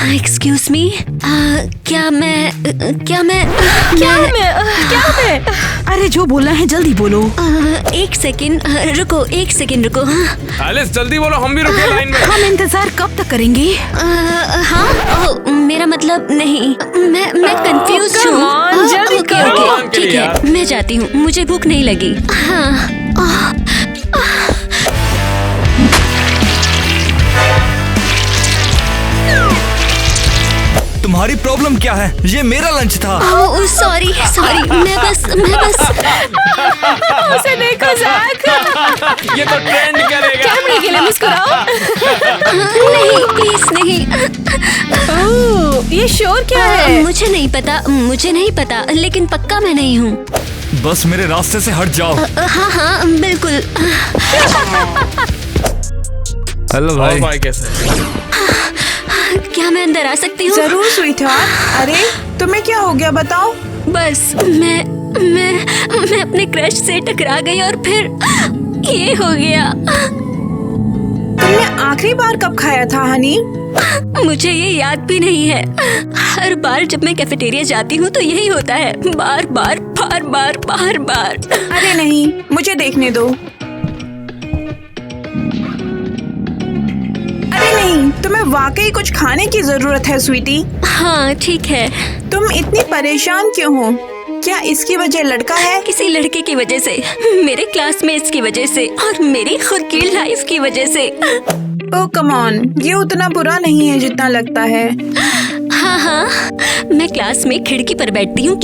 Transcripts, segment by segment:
Excuse me, क्या मैं अरे जो बोलना है जल्दी बोलो। एक सेकंड रुको। एलिस जल्दी बोलो, हम भी रुके लाइन में। हम इंतजार कब तक करेंगे? हाँ, मेरा मतलब नहीं, मैं कंफ्यूज हूँ। Come on, जल्दी ओके ठीक है, मैं जाती हूँ, मुझे भूख नहीं लगी। हाँ। तुम्हारी प्रॉब्लम क्या है? ये मेरा लंच था। सॉरी मैं बस उसे देखो ज़ैक। ये तो ट्रेंड करेगा। कैमरे के लिए मुस्कुराओ। नहीं प्लीज नहीं। ओह, ये शोर क्या है? मुझे नहीं पता, लेकिन पक्का मैं नहीं हूँ। बस मेरे रास्ते से हट जाओ। हाँ बिल्कुल। हेलो और भाई। भाई कैसे? क्या मैं अंदर आ सकती हूँ? जरूर स्वीटहार्ट। अरे तुम्हें क्या हो गया बताओ। बस मैं अपने क्रश से टकरा गई और फिर ये हो गया। तुमने आखिरी बार कब खाया था हनी? मुझे ये याद भी नहीं है। हर बार जब मैं कैफेटेरिया जाती हूँ तो यही होता है, बार बार। अरे नहीं, मुझे देखने दो। अरे नहीं, तुम्हें वाकई कुछ खाने की जरूरत है स्वीटी। हाँ ठीक है। तुम इतनी परेशान क्यों हो? क्या इसकी वजह लड़का है? किसी लड़के की वजह से, मेरे क्लासमेट्स की वजह से और मेरी खुद की लाइफ की वजह से। ओह कम ऑन, ये उतना बुरा नहीं है जितना लगता है। हाँ, मैं क्लास में खिड़की पर बैठती हूँ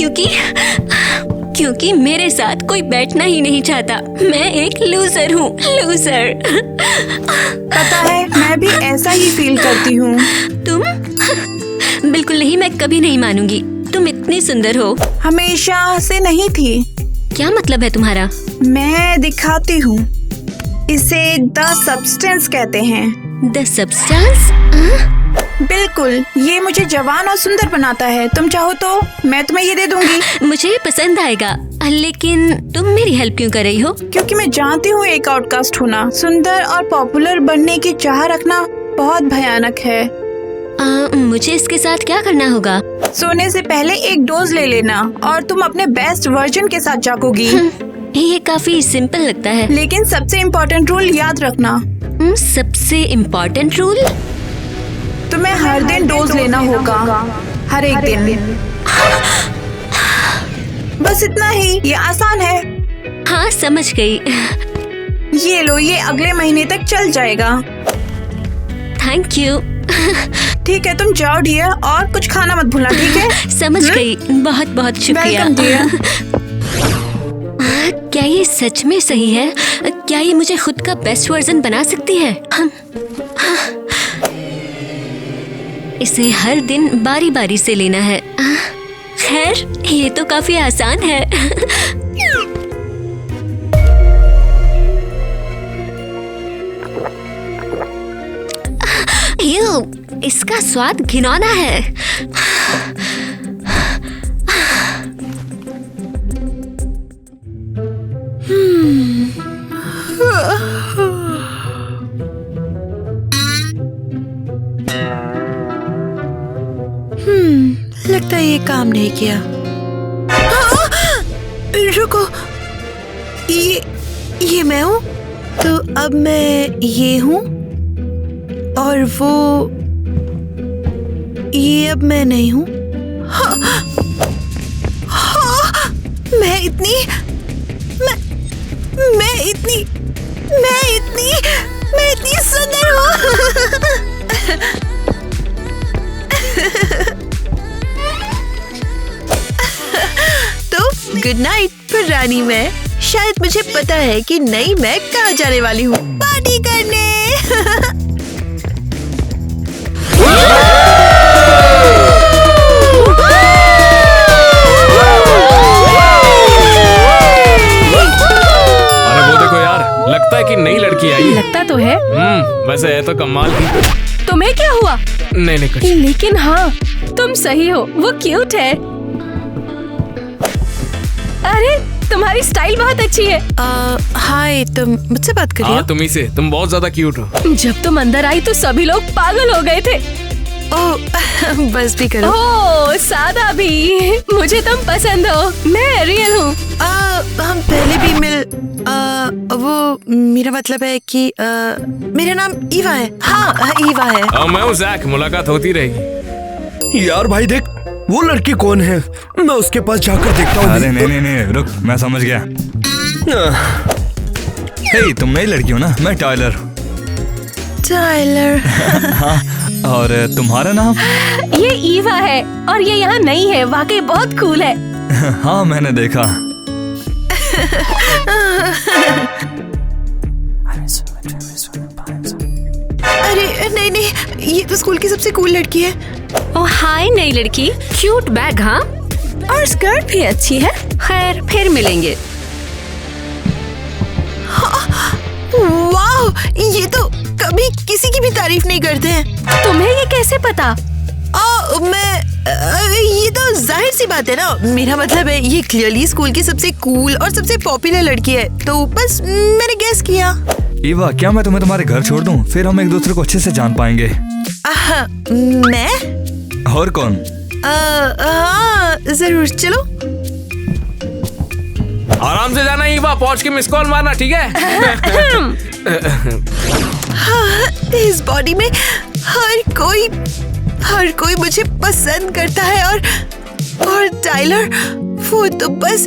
क्योंकि मेरे साथ कोई बैठना ही नहीं चाहता। मैं एक लूजर हूँ, लूजर। पता है, मैं भी ऐसा ही फील करती हूँ। तुम? बिल्कुल नहीं, मैं कभी नहीं मानूंगी। तुम इतनी सुंदर हो। हमेशा से नहीं थी। क्या मतलब है तुम्हारा? मैं दिखाती हूँ। इसे द सब्सटेंस कहते हैं। The substance? बिल्कुल, ये मुझे जवान और सुंदर बनाता है। तुम चाहो तो मैं तुम्हें ये दे दूंगी। मुझे ये पसंद आएगा, लेकिन तुम मेरी हेल्प क्यों कर रही हो? क्योंकि मैं जानती हूँ एक आउटकास्ट होना, सुंदर और पॉपुलर बनने की चाह रखना बहुत भयानक है। मुझे इसके साथ क्या करना होगा? सोने से पहले एक डोज ले लेना और तुम अपने बेस्ट वर्जन के साथ जागोगी। ये काफी सिंपल लगता है। लेकिन सबसे इम्पोर्टेंट रूल याद रखना। सबसे इम्पोर्टेंट रूल? तुम्हें हर दिन डोज लेना होगा, हर एक दिन। बस इतना ही, ये आसान है। हाँ समझ गई। ये लो, ये अगले महीने तक चल जाएगा। Thank you. ठीक है, तुम जाओ डियर, और कुछ खाना मत भूलना, ठीक है? समझ गई, बहुत बहुत शुक्रिया। Welcome dear. क्या ये सच में सही है? क्या ये मुझे खुद का बेस्ट वर्जन बना सकती है? इसे हर दिन बारी बारी से लेना है। खैर, ये तो काफी आसान है। इसका स्वाद घिनौना है। लगता है ये काम नहीं किया। रुको, ये मैं हूँ? तो अब मैं ये हूँ और वो ये अब मैं नहीं हूँ। मैं इतनी सुंदर हूँ। तो गुड नाइट फिर रानी मैं। शायद मुझे पता है कि नई मैं कहाँ जाने वाली हूँ, पार्टी करने। अरे वो देखो यार, लगता है कि नई लड़की आई है। लगता तो है। वैसे है तो कमाल की। तुम्हें क्या हुआ? नहीं कुछ। लेकिन हाँ, तुम सही हो, वो क्यूट है। अरे तुम्हारी स्टाइल बहुत अच्छी है। हाय, तुम मुझसे बात कर रही हो? हाँ तुम्ही से, तुम बहुत ज्यादा क्यूट हो। जब तुम अंदर आई तो सभी लोग पागल हो गए थे। बस भी करो। ओह सादा भी, मुझे तुम पसंद हो, मैं रियल हूँ। हम पहले भी वो मेरा मतलब है कि मेरा नाम ईवा है। हाँ ईवा है। मैं हूँ जैक, मुलाकात होती रहेगी। यार भाई देख, वो लड़की कौन है, मैं उसके पास जाकर देखता हूँ। अरे नहीं, रुक, मैं समझ गया। हे, तुम नई लड़की हो ना? मैं टाइलर। टाइलर। हाँ, और तुम्हारा नाम? ये ईवा है और ये यहाँ नहीं है, वाकई बहुत कूल है। हाँ मैंने देखा। अरे नहीं, ये तो स्कूल की सबसे कूल लड़की है। ओ हाय नई लड़की, क्यूट बैग। हाँ, और स्कर्ट भी अच्छी है। खैर फिर मिलेंगे। वाह, ये तो कभी किसी की भी तारीफ नहीं करते हैं। तुम्हें ये कैसे पता? ये तो जाहिर सी बात है ना। मेरा मतलब है ये क्लियरली स्कूल की सबसे कूल और सबसे पॉपुलर लड़की है, तो बस मैंने गेस किया। ईवा, क्या मैं तुम्हें तुम्हारे घर छोड़ दूं? फिर हम एक दूसरे को अच्छे से जान पाएंगे। मैं? और कौन? हाँ जरूर, चलो। आराम से जाना ईवा, पहुंच के मिस कॉल मारना, ठीक है? हाँ, इस बॉडी में हर कोई मुझे पसंद करता है और टाइलर वो तो बस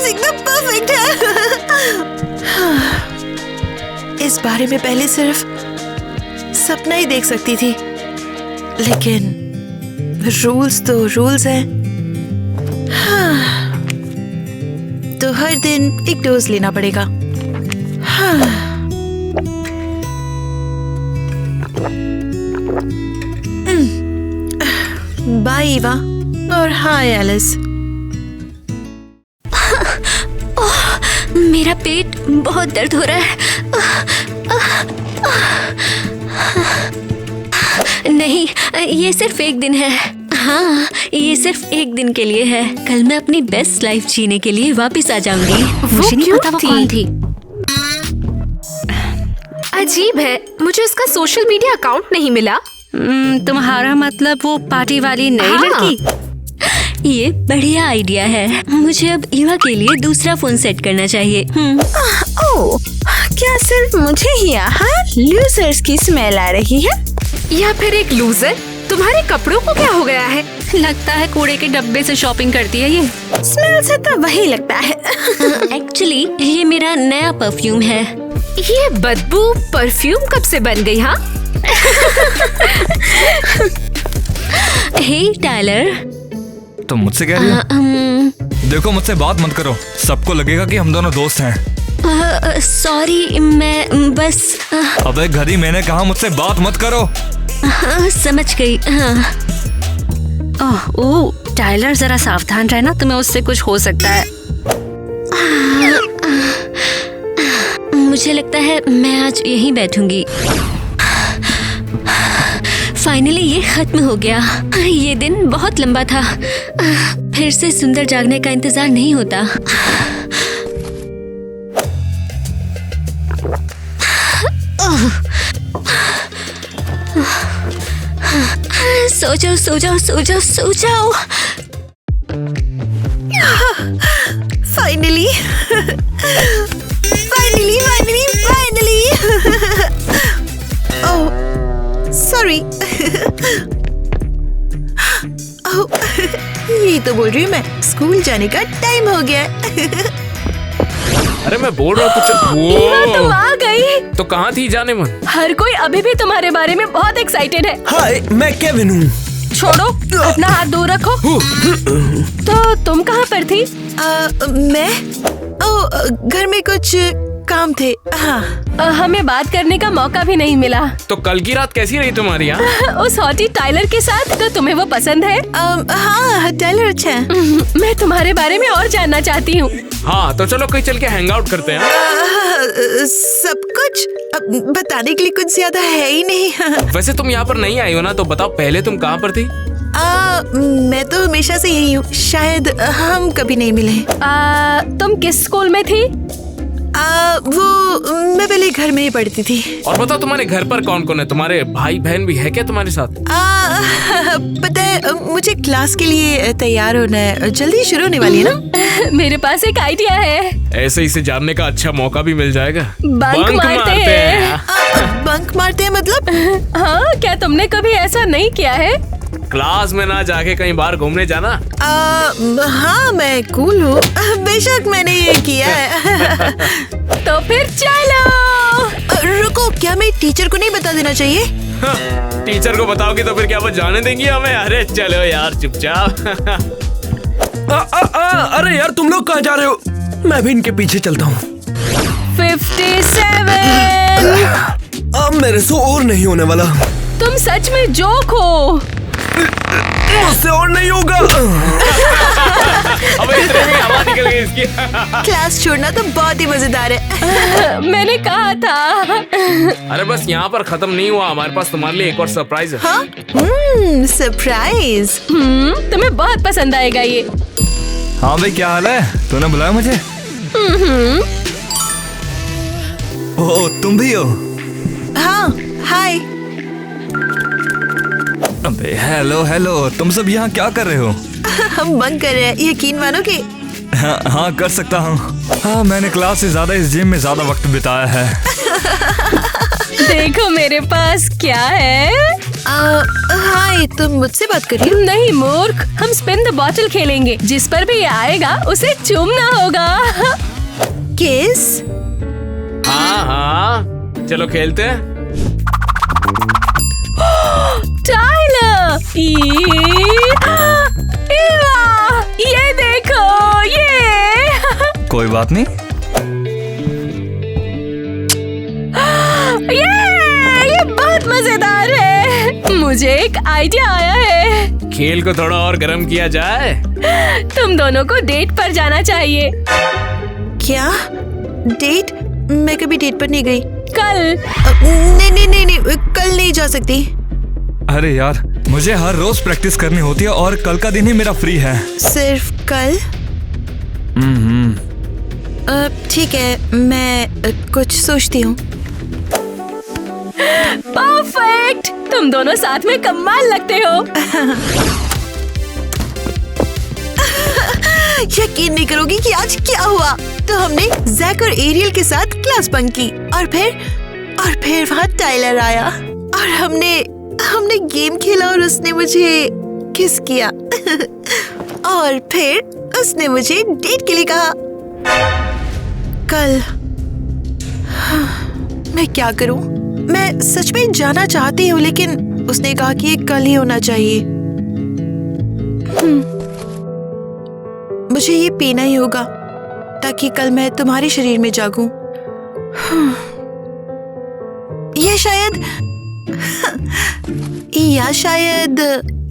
एकदम परफेक्ट है। इस बारे में पहले सिर्फ सपना ही देख सकती थी, लेकिन रूल्स तो रूल्स हैं। तो हर दिन एक डोज लेना पड़ेगा। बाय ईवा और हाय एलिस। मेरा पेट बहुत दर्द हो रहा है। नहीं, ये सिर्फ एक दिन है। हाँ, ये सिर्फ एक दिन के लिए है। कल मैं अपनी बेस्ट लाइफ जीने के लिए वापस आ जाऊंगी। मुझे नहीं पता वो कौन थी। अजीब है, मुझे उसका सोशल मीडिया अकाउंट नहीं मिला। तुम्हारा मतलब वो पार्टी वाली नई लड़की? ये बढ़िया आइडिया है। मुझे अब ईवा के लिए दूसरा फोन सेट करना चाहिए। ओह, क्या सिर्फ मुझे ही यहाँ लूजर्स की स्मेल आ रही है? या फिर एक लूजर? तुम्हारे कपड़ों को क्या हो गया है? लगता है कूड़े के डब्बे से शॉपिंग करती है ये। स्मेल से तो वही लगता है। एक्चुअली ये मेरा नया परफ्यूम है। ये बदबू परफ्यूम कब से बन गई? हाँ। हे टाइलर, तुम मुझसे कह रही हो? देखो, मुझसे बात मत करो, सबको लगेगा कि हम दोनों दोस्त हैं। सॉरी, मैं बस अबे घड़ी, मैंने कहा मुझसे बात मत करो। समझ गई। ओह टाइलर, जरा सावधान रहना, तुम्हें उससे कुछ हो सकता है। मुझे लगता है मैं आज यहीं बैठूंगी। फाइनली ये खत्म हो गया। ये दिन बहुत लंबा था। फिर से सुंदर जागने का इंतजार नहीं होता। सो जाओ, सो जाओ, सो जाओ, सो जाओ। Finally finally finally finally. Oh sorry. यही तो बोल रही हूँ मैं, स्कूल जाने का टाइम हो गया। अरे मैं बोल रहा हूँ तुम आ गई। तो कहाँ थी जाने मन? हर कोई अभी भी तुम्हारे बारे में बहुत एक्साइटेड है। हाय, मैं केविन हूँ। छोड़ो, अपना हाथ दूर रखो। तो तुम कहाँ पर थी? मैं घर में कुछ काम थे। हाँ, हमें बात करने का मौका भी नहीं मिला। तो कल की रात कैसी रही तुम्हारी यहाँ? उस हॉटी टाइलर के साथ? तो तुम्हें वो पसंद है? हाँ, टाइलर अच्छा है। मैं तुम्हारे बारे में और जानना चाहती हूँ। हाँ, तो चलो कहीं चल के हैंग आउट करते हैं। सब कुछ बताने के लिए कुछ ज्यादा है ही नहीं। वैसे तुम यहाँ पर नहीं आई हो ना, तो बताओ पहले तुम कहाँ पर थी? मैं तो हमेशा से यही हूँ, शायद हम कभी नहीं मिले। तुम किस स्कूल में थी? वो मैं पहले घर में ही पढ़ती थी। और बताओ तुम्हारे घर पर कौन कौन है? तुम्हारे भाई बहन भी है क्या तुम्हारे साथ? पता है मुझे क्लास के लिए तैयार होना है, जल्दी शुरू होने वाली है ना। मेरे पास एक आइडिया है। ऐसे इसे जानने का अच्छा मौका भी मिल जाएगा। बंक मारते हैं। बंक मारते हैं मतलब? हाँ, क्या तुमने कभी ऐसा नहीं किया है? क्लास में ना जाके कहीं बाहर घूमने जाना। हाँ मैं कूल हूँ, बेशक मैंने ये किया है। तो फिर चलो। रुको, क्या मैं टीचर को नहीं बता देना चाहिए? टीचर को बताओगी तो फिर क्या वो जाने देंगी हमें? अरे चलो यार चुपचाप। अरे यार तुम लोग कहाँ जा रहे हो? मैं भी इनके पीछे चलता हूँ। 57। अब मेरे से और नहीं होने वाला। तुम सच में जोक हो। मुझसे और नहीं होगा। अबे इतने में हवा निकल गई इसकी। क्लास छोड़ना तो बहुत ही मजेदार है। मैंने कहा था। अरे बस यहाँ पर खत्म नहीं हुआ, हमारे पास तुम्हारे लिए एक और सरप्राइज है। हाँ? सरप्राइज। तुम्हें बहुत पसंद आएगा ये। हाँ भाई, क्या हाल है? तूने बुलाया मुझे? ओह, तुम भी हो? हाँ, हाय। अबे हेलो हेलो, तुम सब यहाँ क्या कर रहे हो? हम बंक कर रहे हैं, यकीन मानोगे? हाँ कर सकता हूँ। हाँ, मैंने क्लास से ज्यादा इस जिम में ज्यादा वक्त बिताया है। देखो मेरे पास क्या है। हाय, तुम मुझसे बात कर रही हो? नहीं मूर्ख, हम स्पिन द बॉटल खेलेंगे। जिस पर भी आएगा उसे चूमना होगा। किस? हाँ हाँ, चलो खेलते हैं। टाइलर, ये देखो ये। कोई बात नहीं। ये बहुत मजेदार है। मुझे एक आइडिया आया है। खेल को थोड़ा और गर्म किया जाए। तुम दोनों को डेट पर जाना चाहिए। क्या डेट? मैं कभी डेट पर नहीं गई। कल। नहीं, कल नहीं जा सकती। अरे यार, मुझे हर रोज प्रैक्टिस करनी होती है और कल का दिन ही मेरा फ्री है। सिर्फ कल? ठीक है, मैं कुछ सोचती हूँ। परफेक्ट, तुम दोनों साथ में कमाल लगते हो। यकीन नहीं करोगी कि आज क्या हुआ। तो हमने जैक और एरियल के साथ क्लास बंक की और फिर वहाँ टाइलर आया और हमने गेम खेला और उसने मुझे किस किया। और फिर उसने मुझे डेट के लिए कहा। कल मैं क्या करूं? मैं सच में जाना चाहती हूँ, लेकिन उसने कहा कि ये कल ही होना चाहिए। मुझे ये पीना ही होगा ताकि कल मैं तुम्हारे शरीर में जागूं। या शायद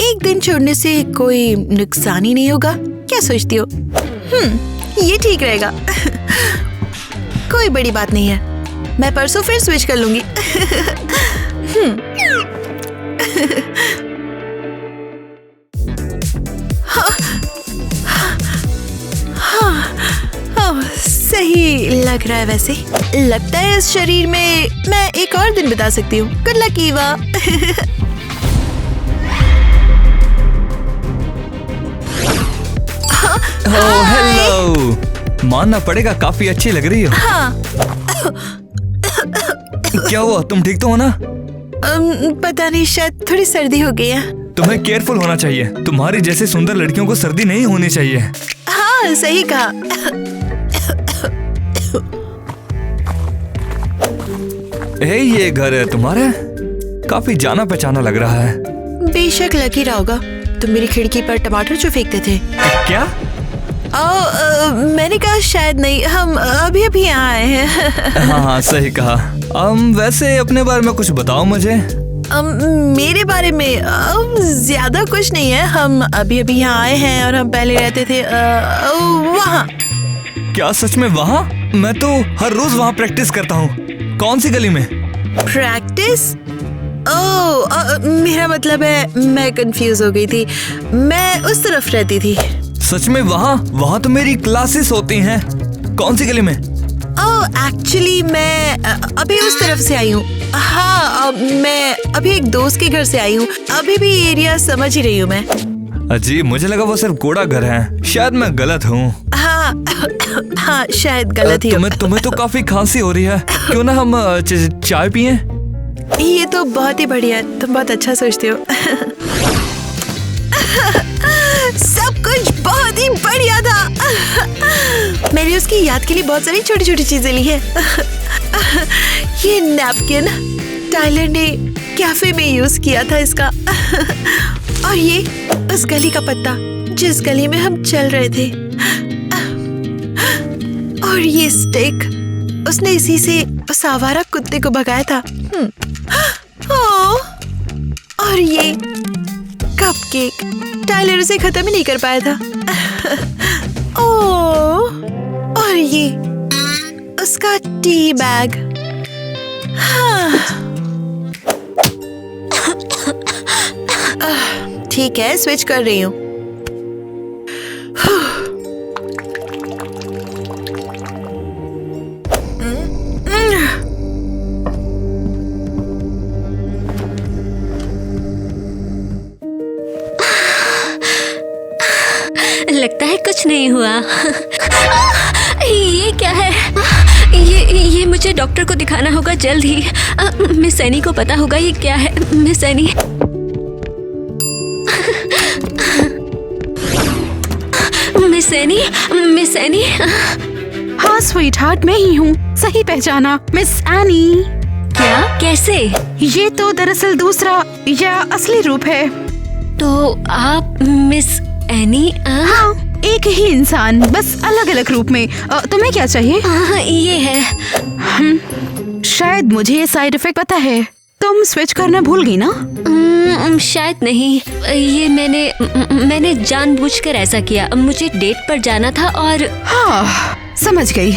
एक दिन छोड़ने से कोई नुकसान ही नहीं होगा। क्या सोचती हो? ये ठीक रहेगा। कोई बड़ी बात नहीं है, मैं परसों फिर स्विच कर लूंगी। सही लग रहा है। वैसे लगता है इस शरीर में मैं एक और दिन बिता सकती हूँ। Good luck Eva. Oh hello, मानना पड़ेगा काफी अच्छी लग रही हो। हाँ। क्या हुआ, तुम ठीक तो हो ना? पता नहीं, शायद थोड़ी सर्दी हो गई है। तुम्हें केयरफुल होना चाहिए। तुम्हारी जैसे सुंदर लड़कियों को सर्दी नहीं होनी चाहिए। हाँ सही कहा। ये घर है तुम्हारा? काफी जाना पहचाना लग रहा है। बेशक लग ही रहा होगा। तुम मेरी खिड़की पर टमाटर जो फेंकते थे। क्या? मैंने कहा शायद नहीं, हम अभी यहाँ आए हैं। हाँ सही कहा। वैसे अपने बारे में कुछ बताओ मुझे। मेरे बारे में ज्यादा कुछ नहीं है। हम अभी यहाँ आए हैं और हम पहले रहते थे वहाँ। क्या सच में वहाँ? मैं तो हर रोज वहाँ प्रैक्टिस करता हूँ। कौन सी गली में? प्रैक्टिस? मेरा मतलब है मैं कंफ्यूज हो गई थी। मैं उस तरफ रहती थी। सच में वहाँ? वहाँ तो मेरी क्लासेस होती हैं। कौन सी गली में? एक्चुअली मैं अभी उस तरफ से आई हूँ। हाँ, मैं अभी एक दोस्त के घर से आई हूँ। अभी भी एरिया समझ ही रही हूँ मैं। अजीब, मुझे लगा वो सिर्फ कूड़ा घर है। शायद मैं गलत हूँ। हाँ हाँ, शायद गलत ही। तुम्हें तो काफी खांसी हो रही है, क्यों ना हम चाय पिए? ये तो बहुत ही बढ़िया है, तुम बहुत अच्छा सोचते हो। सब कुछ बहुत ही बढ़िया था। मैंने उसकी याद के लिए बहुत सारी छोटी छोटी चीजें ली है। ये नैपकिन टाइलर ने कैफे में यूज किया था इसका। और ये उस गली का पत्ता जिस गली में हम चल रहे थे। और ये स्टिक उसने इसी से उस आवारा कुत्ते को भगाया था। और ये कपकेक टाइलर उसे खत्म ही नहीं कर पाया था। और ये उसका टी बैग। ठीक है, स्विच कर रही हूँ। लगता है कुछ नहीं हुआ। ये क्या है? ये मुझे डॉक्टर को दिखाना होगा जल्द ही। मिस एनी को पता होगा ये क्या है। Miss any, miss any, miss any. हाँ स्वीट हार्ट, मैं ही हूँ। सही पहचाना, मिस एनी। क्या? कैसे? ये तो दरअसल दूसरा या असली रूप है। तो आप मिस एनी? हाँ, एक ही इंसान, बस अलग अलग रूप में। तुम्हें क्या चाहिए? हाँ, ये है। शायद मुझे ये साइड इफेक्ट पता है। तुम स्विच करना भूल गई ना? शायद नहीं। ये मैंने जानबूझकर ऐसा किया। मुझे डेट पर जाना था और हाँ, समझ गई।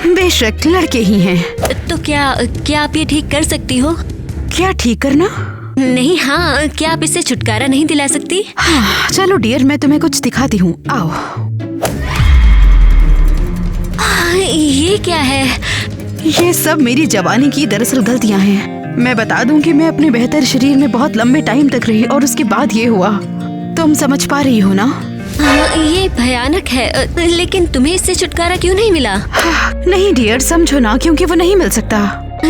बेशक लड़के ही हैं। तो क्या आप ये ठीक कर सकती हो? क्या ठीक करना? नहीं, हाँ, क्या आप इससे छुटकारा नहीं दिला सकती? हाँ, चलो डियर, मैं तुम्हें कुछ दिखाती हूँ। आओ। ये क्या है? ये सब मेरी जवानी की दरअसल गलतियाँ हैं। मैं बता दूं कि मैं अपने बेहतर शरीर में बहुत लंबे टाइम तक रही और उसके बाद ये हुआ। तुम समझ पा रही हो ना? ये भयानक है, लेकिन तुम्हें इससे छुटकारा क्यों नहीं मिला? नहीं डियर, समझो ना, क्योंकि वो नहीं मिल सकता।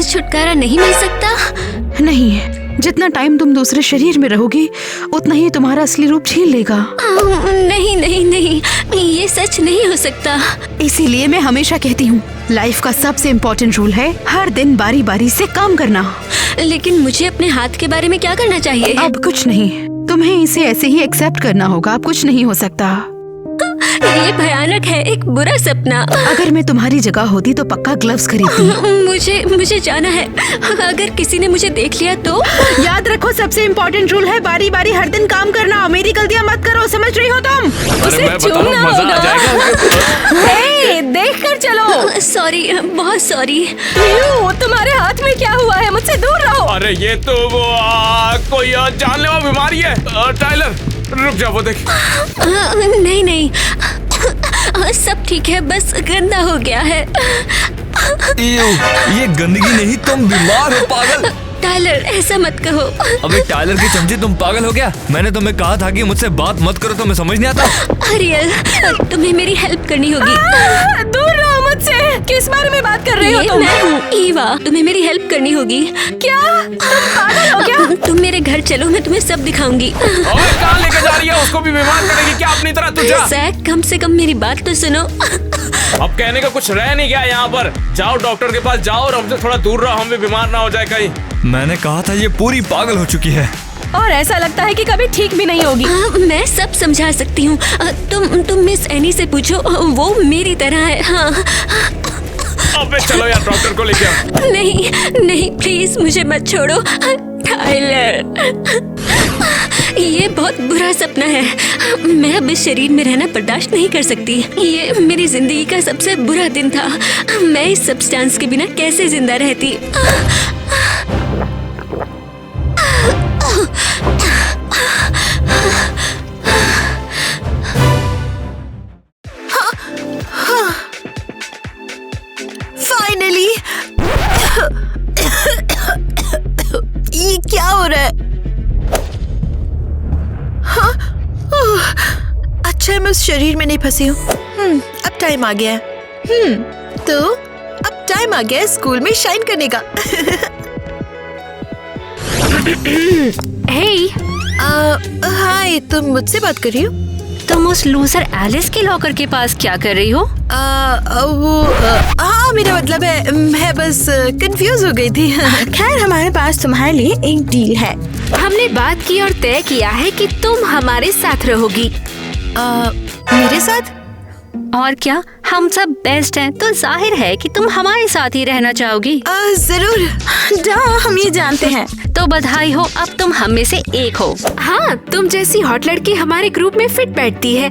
छुटकारा नहीं मिल सकता? नहीं, जितना टाइम तुम दूसरे शरीर में रहोगी उतना ही तुम्हारा असली रूप छीन लेगा। नहीं नहीं नहीं, ये सच नहीं हो सकता। इसीलिए मैं हमेशा कहती हूँ, लाइफ का सबसे इम्पोर्टेंट रूल है हर दिन बारी बारी से काम करना। लेकिन मुझे अपने हाथ के बारे में क्या करना चाहिए? अब कुछ नहीं, तुम्हें इसे ऐसे ही एक्सेप्ट करना होगा। अब कुछ नहीं हो सकता। ये भयानक है, एक बुरा सपना। अगर मैं तुम्हारी जगह होती तो पक्का ग्लव्स खरीदती। मुझे जाना है। अगर किसी ने मुझे देख लिया तो? याद रखो, सबसे इम्पोर्टेंट रूल है बारी बारी हर दिन काम करना। मेरी गलतियाँ मत करो, समझ रही हो तुम? उसे चूमना होगा। देख कर चलो। सॉरी, बहुत सॉरी। तुम्हारे हाथ में क्या हुआ है? मुझसे दूर रहो। अरे ये तो वो कोई जानलेवा बीमारी है। टाइलर रुक जा, वो देख। नहीं नहीं, सब ठीक है, बस गंदा हो गया है। ये गंदगी नहीं, तुम बीमार हो पागल। टाइलर, ऐसा मत कहो। अबे टाइलर की चमची, तुम पागल हो गया? मैंने तुम्हें कहा था कि मुझसे बात मत करो, तुम्हें समझ नहीं आता? अरियल, तुम्हें मेरी हेल्प करनी होगी। दूर रहो मुझसे। किस बारे में बात कर रही हो तुम? मैं हूँ ईवा, तुम्हें मेरी हेल्प करनी होगी। क्या तुम पागल हो क्या? तुम मेरे घर चलो, मैं तुम्हें सब दिखाऊंगी। और कहाँ लेके जा रही है? उसको भी बीमार करेगी क्या अपनी तरह? तुझे सैक, कम से कम मेरी बात तो सुनो। अब कहने का कुछ रह नहीं गया यहाँ पर। जाओ डॉक्टर के पास जाओ और हमसे थोड़ा दूर रहो, हम भी बीमार ना हो जाए कहीं। मैंने कहा था ये पूरी पागल हो चुकी है। और ऐसा लगता है कि कभी ठीक भी नहीं होगी। मैं सब समझा सकती हूँ। तुम मिस एनी से पूछो, वो मेरी तरह है। हाँ। अबे चलो यार, डॉक्टर को लेके आओ। नहीं नहीं, प्लीज मुझे मत छोड़ो टाइलर। ये बहुत बुरा सपना है। मैं अब इस शरीर में रहना बर्दाश्त नहीं कर सकती। ये मेरी जिंदगी का सबसे बुरा दिन था। मैं इस सब्सटेंस के बिना कैसे जिंदा रहती। फाइनली अच्छा है मैं उस शरीर में नहीं फंसी हूँ। अब टाइम आ गया है। तो अब टाइम आ गया है स्कूल में शाइन करने का। हे, हाय, तुम मुझसे बात कर रही हो? तुम उस लूजर एलिस के लॉकर के पास क्या कर रही हो? हाँ, मेरा मतलब है मैं बस कंफ्यूज हो गई थी। खैर, हमारे पास तुम्हारे लिए एक डील है। हमने बात की और तय किया है कि तुम हमारे साथ रहोगी। मेरे साथ? और क्या, हम सब बेस्ट हैं, तो जाहिर है कि तुम हमारे साथ ही रहना चाहोगी। जरूर। जाओ, हम ये जानते हैं। तो बधाई हो, अब तुम हम में से एक हो। हाँ, तुम जैसी हॉट लड़की हमारे ग्रुप में फिट बैठती है।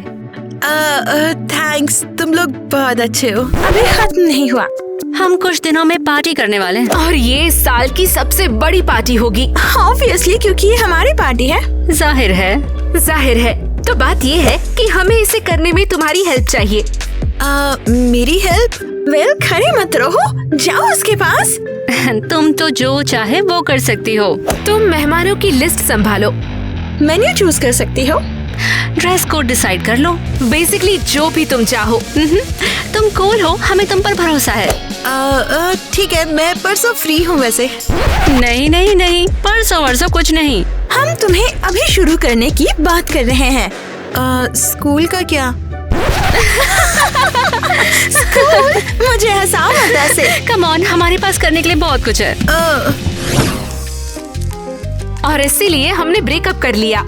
थैंक्स, तुम लोग बहुत अच्छे हो। अभी खत्म नहीं हुआ। हम कुछ दिनों में पार्टी करने वाले हैं और ये साल की सबसे बड़ी पार्टी होगी। ऑब्वियसली, क्योंकि ये हमारी पार्टी है। जाहिर है। तो बात ये है कि हमें इसे करने में तुम्हारी हेल्प चाहिए। मेरी हेल्प? वेल, खड़े मत रहो, जाओ उसके पास। तुम तो जो चाहे वो कर सकती हो। तुम मेहमानों की लिस्ट संभालो, मेन्यू चूज कर सकती हो, ड्रेस कोड डिसाइड कर लो, बेसिकली जो भी तुम चाहो। तुम कूल हो, हमें तुम पर भरोसा है। ठीक है, मैं परसों फ्री हूँ वैसे। नहीं, परसों वर्सों कुछ नहीं। हम तुम्हें अभी शुरू करने की बात कर रहे हैं। स्कूल का क्या? स्कूल? मुझे हंसाओ मत ऐसे। कम ऑन, हमारे पास करने के लिए बहुत कुछ है। और इसीलिए हमने ब्रेकअप कर लिया।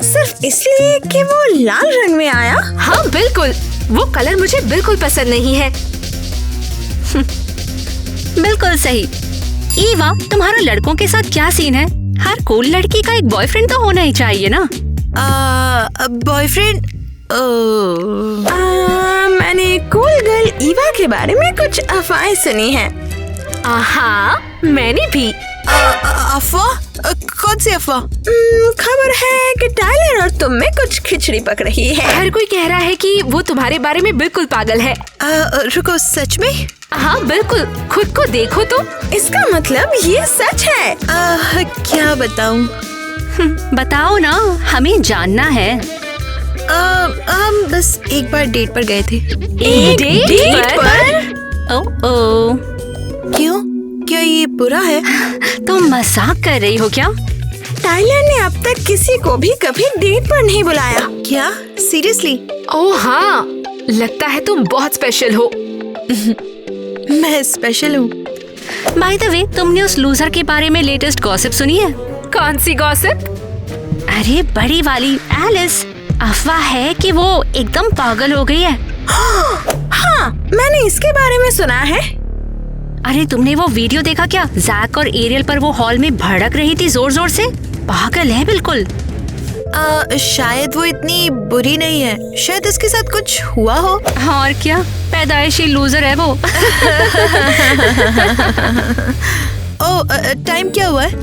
सिर्फ इसलिए कि वो लाल रंग में आया? हाँ बिल्कुल, वो कलर मुझे बिल्कुल पसंद नहीं है। बिल्कुल सही। ईवा, तुम्हारा लड़कों के साथ क्या सीन है? हर कूल लड़की का एक बॉयफ्रेंड तो होना ही चाहिए ना। बॉयफ्रेंड? मैंने कूल गर्ल ईवा के बारे में कुछ अफवाहें सुनी हैं। हाँ, मैंने भी। अफवाह? कौन सी अफवाह? खबर है कि टाइलर और तुम में कुछ खिचड़ी पक रही है। हर कोई कह रहा है कि वो तुम्हारे बारे में बिल्कुल पागल है। रुको, सच में? हाँ बिल्कुल, खुद को देखो तो। इसका मतलब ये सच है। क्या बताऊं? बताओ ना, हमें जानना है। हम बस एक बार डेट पर गए थे। एक डेट पर? ओह, क्यों? क्या ये बुरा है? तुम मजाक कर रही हो क्या? टाइलर ने अब तक किसी को भी कभी डेट पर नहीं बुलाया। क्या? सीरियसली? ओह हाँ, लगता है तुम बहुत स्पेशल हो। मैं स्पेशल हूँ। बाय द वे, तुमने उस लूजर के बारे में लेटेस्ट गॉसिप सुनी है? कौन सी गॉसिप? अरे बड़ी वाली, एलिस। अफवाह है कि वो एकदम पागल हो गई है। हाँ, मैंने इसके बारे में सुना है। अरे तुमने वो वीडियो देखा क्या? जैक और एरियल पर वो हॉल में भड़क रही थी जोर जोर से। पागल है बिल्कुल। शायद वो इतनी बुरी नहीं है, शायद इसके साथ कुछ हुआ हो। और क्या, पैदाइशी लूजर है वो। टाइम क्या हुआ है?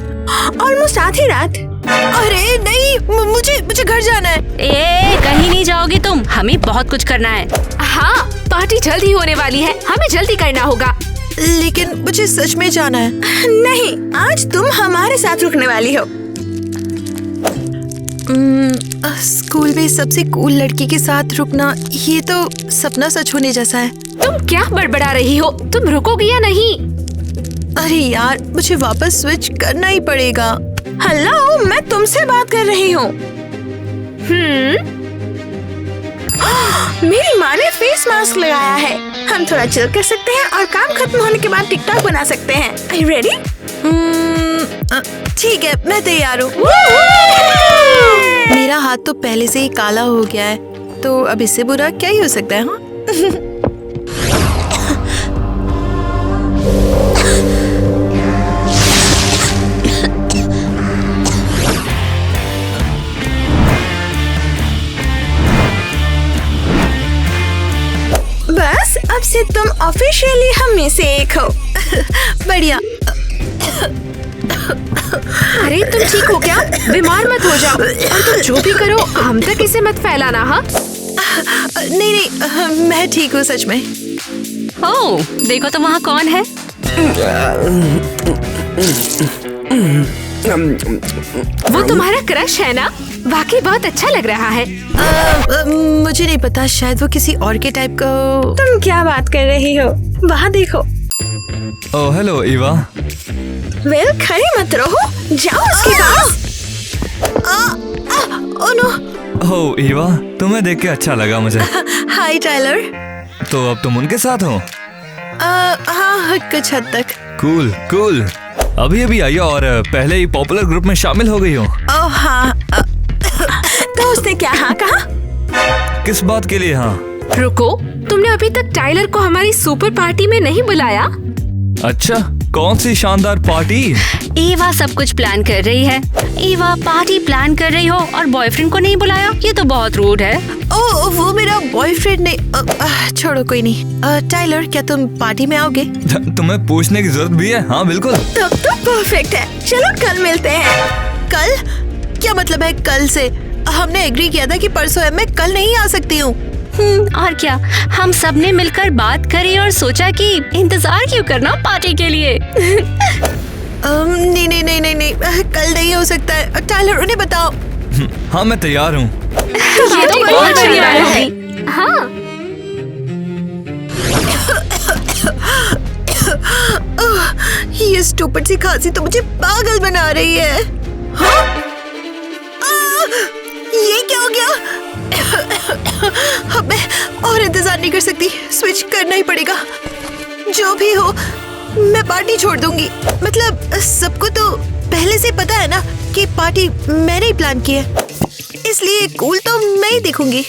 ऑलमोस्ट आधी रात। अरे नहीं, मुझे घर जाना है। कहीं नहीं जाओगी तुम, हमें बहुत कुछ करना है। हाँ, पार्टी जल्दी होने वाली है, हमें जल्दी करना होगा। लेकिन मुझे सच में जाना है। नहीं, आज तुम हमारे साथ रुकने वाली हो। स्कूल में सबसे कूल लड़की के साथ रुकना, ये तो सपना सच होने जैसा है। तुम क्या बड़बड़ा रही हो? तुम रुकोगी या नहीं? अरे यार, मुझे वापस स्विच करना ही पड़ेगा। हेलो, मैं तुमसे बात कर रही हूँ। मेरी माँ ने फेस मास्क लगाया है। हम थोड़ा चिल कर सकते हैं और काम खत्म होने के बाद टिकटॉक बना सकते हैं। Are you ready? ठीक है, मैं तैयार हूँ। मेरा हाथ तो पहले से ही काला हो गया है, तो अब इससे बुरा क्या ही हो सकता है? हाँ? बस अब से तुम ऑफिशियली हम में से एक हो। बढ़िया। अरे तुम ठीक हो क्या? बीमार मत हो जाओ, और तुम जो भी करो हम तक इसे मत फैलाना। हाँ नहीं, मैं ठीक हूँ सच में। ओह, देखो तो वहाँ कौन है। वो तुम्हारा क्रश है ना? वाकई बहुत अच्छा लग रहा है। मुझे नहीं पता, शायद वो किसी और के टाइप का हो। तुम क्या बात कर रही हो? वहाँ देखो। Oh hello Eva. वेल, खड़े मत रहो, जाओ उसके पास। Oh no. हो ईवा, तुम्हें देख के अच्छा लगा मुझे। हाय टाइलर। तो अब तुम उनके साथ हो? हाँ, कुछ हद तक। Cool cool. अभी अभी आई हो और पहले ही पॉपुलर ग्रुप में शामिल हो गई हो। ओह हाँ। तो उसने क्या हाँ कहा? किस बात के लिए हाँ? रुको, तुमने अभी तक टाइलर को हमारी सुपर पार्टी में नहीं बुलाया? अच्छा, कौन सी शानदार पार्टी? ईवा सब कुछ प्लान कर रही है। ईवा पार्टी प्लान कर रही हो और बॉयफ्रेंड को नहीं बुलाया? ये तो बहुत रूड है। ओह, वो मेरा बॉयफ्रेंड नहीं। छोड़ो, कोई नहीं। टाइलर, क्या तुम पार्टी में आओगे? तुम्हें पूछने की जरूरत भी है? हाँ बिल्कुल। तब तो परफेक्ट है। चलो कल मिलते हैं। कल? क्या मतलब है कल से? हमने एग्री किया था कि परसों है, मैं कल नहीं आ सकती हूँ। और क्या, हम सब ने मिलकर बात करी और सोचा कि इंतजार क्यों करना पार्टी के लिए। नहीं नहीं नहीं नहीं नहीं, कल नहीं हो सकता है। टाइलर, उन्हें बताओ। हाँ मैं तैयार हूँ। ये तो बहुत बढ़िया है। हाँ। ये स्टूपिड सी खांसी तो मुझे पागल बना रही है। हाँ? ये क्या हो गया? अब मैं और इंतजार नहीं कर सकती, स्विच करना ही पड़ेगा। जो भी हो, मैं पार्टी छोड़ दूंगी। मतलब सबको तो पहले से पता है ना कि पार्टी मैंने ही प्लान की है, इसलिए कूल तो मैं ही देखूंगी।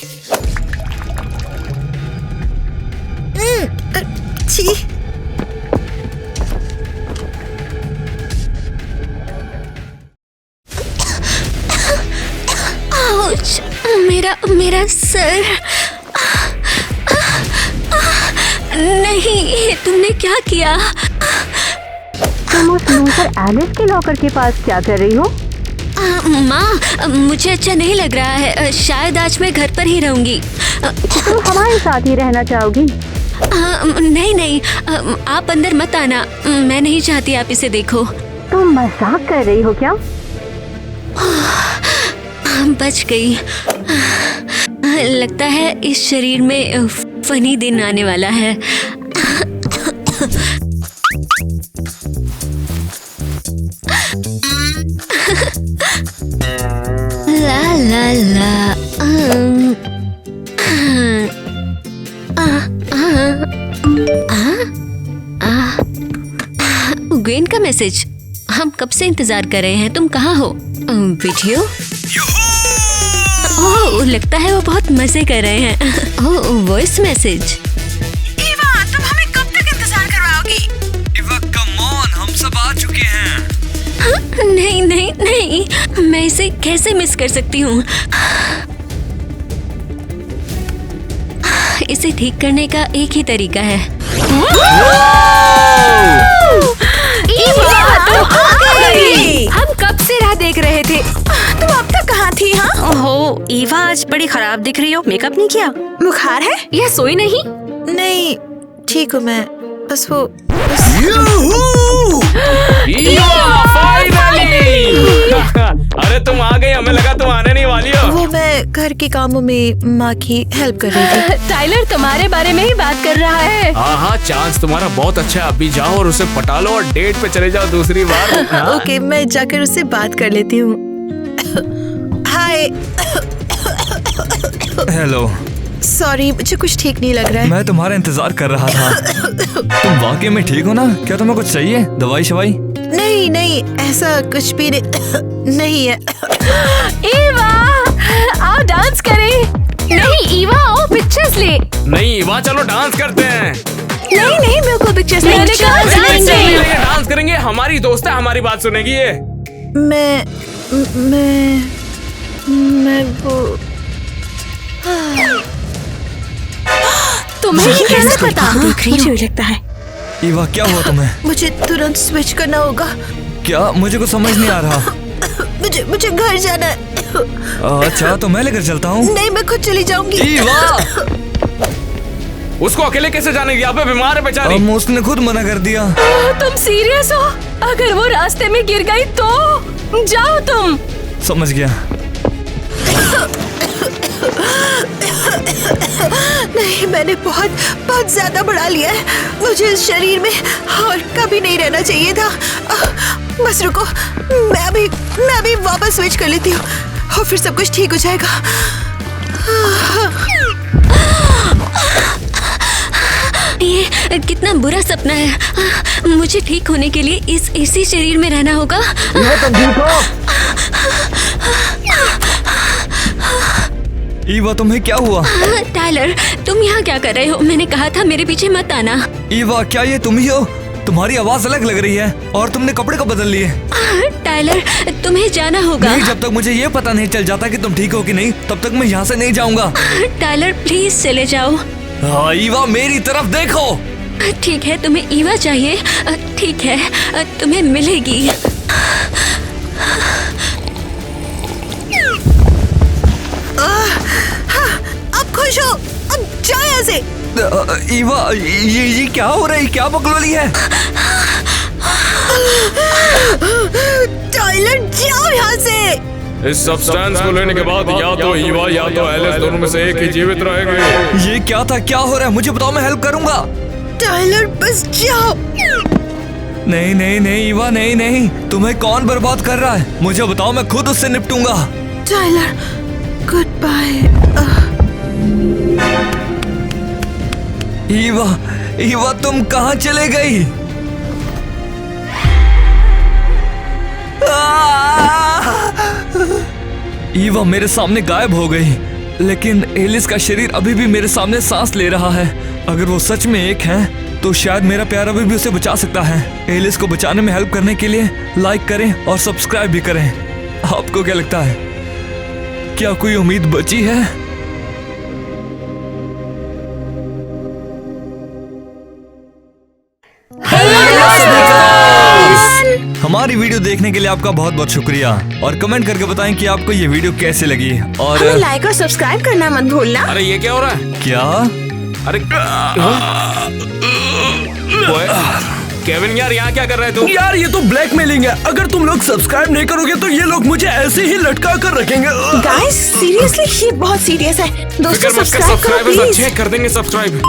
छी। आउच, मेरा सर। नहीं, तुमने क्या किया? तुम उस लूजर एलिस के लॉकर के पास क्या कर रही हो? माँ, मुझे अच्छा नहीं लग रहा है। शायद आज मैं घर पर ही रहूंगी। तुम हमारे साथ ही रहना चाहोगी? नहीं नहीं, आप अंदर मत आना। मैं नहीं चाहती आप इसे देखो। तुम मजाक कर रही हो क्या? बच गई। लगता है इस शरीर में फनी दिन आने वाला है। ला ला ला। ग्वेन का मैसेज। हम कब से इंतजार कर रहे हैं। तुम कहाँ हो? वीडियो? ओह, लगता है वो बहुत मजे कर रहे हैं। ओह, वॉइस मैसेज। ईवा, तुम हमें कब तक इंतजार करवाओगी? ईवा कम ऑन, हम सब आ चुके हैं। नहीं नहीं नहीं, मैं इसे कैसे मिस कर सकती हूँ? इसे ठीक करने का एक ही तरीका है। हम कब से राह देख रहे थे। तुम अब तक कहाँ थी? हाँ, ओहो, ईवा आज बड़ी खराब दिख रही हो। मेकअप नहीं किया? बुखार है? यह सोई नहीं? नहीं, ठीक हूँ मैं। बस वो अरे तुम आ गई, हमें लगा तुम आने नहीं वाली हो। वो मैं घर के कामों में माँ की हेल्प कर रही थी। टाइलर तुम्हारे बारे में ही बात कर रहा है। हाँ हाँ, चांस तुम्हारा बहुत अच्छा है। अभी जाओ और उसे पटा लो और डेट पे चले जाओ दूसरी बार। हाँ? ओके, मैं जाकर उससे बात कर लेती हूँ। हाय। हेलो। सॉरी, मुझे कुछ ठीक नहीं लग रहा है। मैं तुम्हारा इंतजार कर रहा था। तुम वाकई में ठीक हो ना? क्या तुम्हें कुछ चाहिए? दवाई शवाई? नहीं नहीं, ऐसा कुछ भी नहीं है। ईवा, आओ डांस करें। नहीं ईवा, आओ पिक्चर्स ले। नहीं ईवा, चलो डांस करते हैं। नहीं नहीं, बिल्कुल पिक्चर्स ले। डांस करेंगे। हमारी दोस्त है, हमारी बात सुनेगी ये। मैं वो तुम्हें ये कैसे पता? मुझे भी लगता है। ईवा क्या हुआ तुम्हें? मुझे तुरंत स्विच करना होगा। क्या? मुझे कुछ समझ नहीं आ रहा। मुझे घर जाना है। अच्छा, तो मैं लेकर चलता हूँ। नहीं, मैं खुद चली जाऊंगी। ईवा! उसको अकेले कैसे जाने दिया? पे बीमार है बेचारी। उसने खुद मना कर दिया। तुम सीरियस हो? अगर वो रास्ते में गिर गई तो? जाओ तुम। समझ गया। नहीं, मैंने बहुत बहुत ज्यादा बढ़ा लिया है। मुझे इस शरीर में और कभी नहीं रहना चाहिए था। बस रुको, मैं अभी वापस स्विच कर लेती हूँ और फिर सब कुछ ठीक हो जाएगा। ये कितना बुरा सपना है। मुझे ठीक होने के लिए इसी शरीर में रहना होगा। ईवा, तुम्हें क्या हुआ? टाइलर, तुम यहाँ क्या कर रहे हो? मैंने कहा था मेरे पीछे मत आना। ईवा, क्या ये तुम ही हो? तुम्हारी आवाज अलग लग रही है और तुमने कपड़े को बदल लिए। टाइलर, तुम्हें जाना होगा। नहीं, जब तक मुझे ये पता नहीं चल जाता कि तुम ठीक हो कि नहीं, तब तक मैं यहाँ से नहीं जाऊंगा। टाइलर, प्लीज चले जाओ। हाँ, ईवा, मेरी तरफ देखो। ठीक है, तुम्हें ईवा चाहिए। ठीक है, तुम्हें मिलेगी। अब खुश हो, अब जाओ यहाँ से। ईवा, ये क्या हो रहा है? क्या बकलोली है? टाइलर, जाओ यहाँ से। इस सब्सटेंस को लेने के बाद या तो ईवा या तो एलिस, दोनों में से एक ही जीवित रहेंगे। ये क्या था? क्या हो रहा है? मुझे बताओ, मैं हेल्प करूंगा। टाइलर, बस जाओ। नहीं नहीं नहीं ईवा, नहीं नहीं, तुम्हें कौन बर्बाद कर रहा है? मुझे बताओ, मैं खुद उससे निपटूंगा। Tyler, goodbye. Eva, Eva, तुम कहाँ चले गई? ईवा मेरे सामने गायब हो गई, लेकिन एलिस का शरीर अभी भी मेरे सामने सांस ले रहा है। अगर वो सच में एक है तो शायद मेरा प्यार अभी भी उसे बचा सकता है। एलिस को बचाने में हेल्प करने के लिए लाइक करें और सब्सक्राइब भी करें। आपको क्या लगता है, क्या कोई उम्मीद बची है? हमारी वीडियो देखने के लिए आपका बहुत बहुत शुक्रिया और कमेंट करके बताएं कि आपको ये वीडियो कैसे लगी। और हमें लाइक और सब्सक्राइब करना मत भूलना। अरे ये क्या हो रहा है? क्या? अरे केविन यार, यहाँ क्या कर रहे तू? यार ये तो ब्लैकमेलिंग है। अगर तुम लोग सब्सक्राइब नहीं करोगे तो ये लोग मुझे ऐसे ही लटका कर रखेंगे। गाइस, सीरियसली ये बहुत सीरियस है। दोस्तों, फिक्र मत कर, सब्सक्राइब करो सब्सक्राइबर्स प्लीज। अच्छे कर देंगे सब्सक्राइब।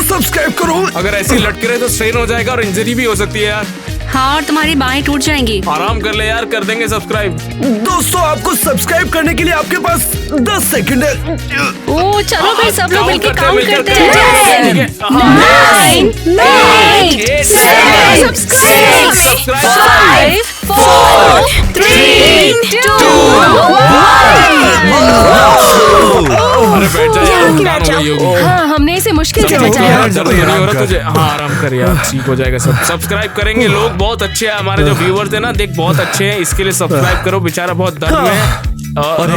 सब्सक्राइब करो। अगर ऐसे ही लटके रहे तो स्ट्रेन हो जाएगा और इंजरी भी हो सकती है यार। हाँ, और तुम्हारी बाहें टूट जाएंगी। आराम कर ले यार, कर देंगे सब्सक्राइब। दोस्तों, आपको सब्सक्राइब करने के लिए आपके पास 10 सेकंड है। ओ चलो भाई, सब लोग मिलकर काउंट मिलकर करते चलो, हैं। ठीक है। 9, 8, 7, 6, 5, 4, 3, 2, 1। अरे बैठ जा यार, थकान हो गई होगी। हाँ, हमने इसे मुश्किल से बचाया। यार, दर्द नहीं हो रहा तुझे? हाँ, आराम कर यार, ठीक हो जाएगा सब। सब्सक्राइब करेंगे लोग, बहुत अच्छे हैं हमारे जो व्यूअर्स हैं ना, देख बहुत अच्छे हैं, इसके लिए सब्सक्राइब करो। बेचारा बहुत दर्द में है। और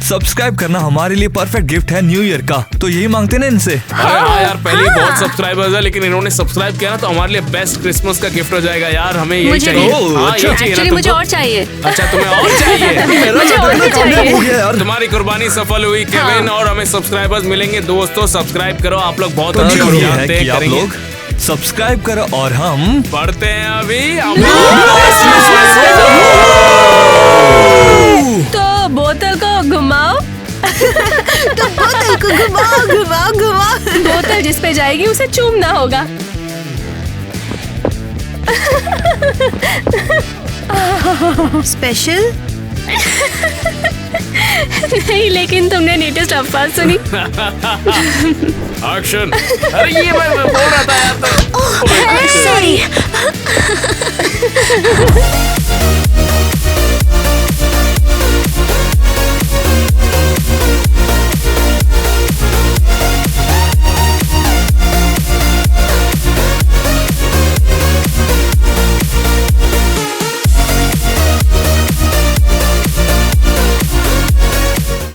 सब्सक्राइब करना हमारे लिए परफेक्ट गिफ्ट है न्यू ईयर का, तो यही मांगते ना इनसे। अरे हाँ यार, पहले ही बहुत सब्सक्राइबर्स है, लेकिन इन्होंने सब्सक्राइब किया ना तो हमारे लिए बेस्ट क्रिसमस का गिफ्ट हो जाएगा यार। हमें यही मुझे चाहिए। भी। हाँ, ये चाहिए ना एक्चुअली मुझे तुमको? और चाहिए। अच्छा, तुम्हें और चाहिए? मुझे और भी चाहिए। तुम्हारी कुर्बानी सफल हुई केविन, और हमें सब्सक्राइबर्स मिलेंगे। दोस्तों, सब्सक्राइब करो, आप लोग बहुत अच्छे तो और ये है जानते कि हैं, आप करेंगे। लोग सब्सक्राइब करो और हम पढ़ते हैं अभी। तो बोतल को घुमाओ। तो बोतल को घुमाओ घुमाओ घुमाओ। बोतल जिस पे जाएगी उसे चूमना होगा। स्पेशल नहीं, लेकिन तुमने लेटेस्ट अफवाह सुनी? एक्शन। अरे ये मैं बोल रहा था यार तो। सॉरी।